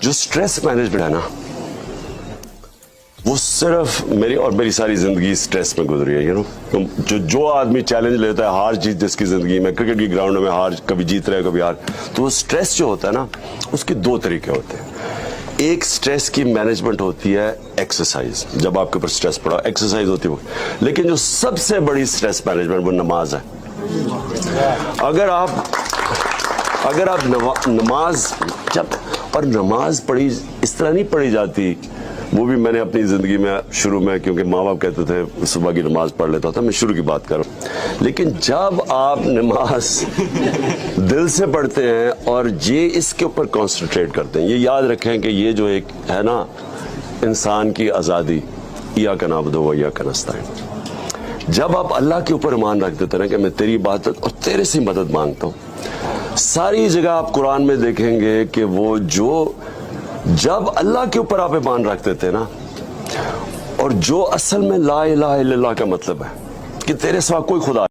जो stress management है ना, वो सिर्फ मेरी सारी जिंदगी स्ट्रेस में गुजरी है। यू नो, जो आदमी चैलेंज लेता है, हार जीत जिसकी जिंदगी में, क्रिकेट की ग्राउंड में हार, कभी जीत रहे कभी हार, तो वो स्ट्रेस जो होता है ना, उसके दो तरीके होते हैं। एक स्ट्रेस की मैनेजमेंट होती है एक्सरसाइज, जब आपके ऊपर स्ट्रेस पड़ा एक्सरसाइज होती है वो। लेकिन जो सबसे बड़ी स्ट्रेस मैनेजमेंट वो नमाज है। अगर आप नमाज जब, और नमाज पढ़ी इस तरह नहीं पढ़ी जाती, वो भी मैंने अपनी ज़िंदगी में शुरू में, क्योंकि माँ बाप कहते थे सुबह की नमाज पढ़ लेता था, मैं शुरू की बात कर रहा हूँ। लेकिन जब आप नमाज दिल से पढ़ते हैं और ये इसके ऊपर कॉन्सेंट्रेट करते हैं, ये याद रखें कि ये जो एक है ना इंसान की आज़ादी, इय्याका नअबुदु व इय्याका नस्तईन, जब आप अल्लाह के ऊपर ईमान रख देते हैं कि मैं तेरी इबादत और तेरे से मदद मांगता हूँ, सारी जगह आप कुरान में देखेंगे कि वो जो जब अल्लाह के ऊपर आप ईमान रखते थे ना, और जो असल में ला इलाहा इल्लल्लाह का मतलब है कि तेरे सिवा कोई खुदा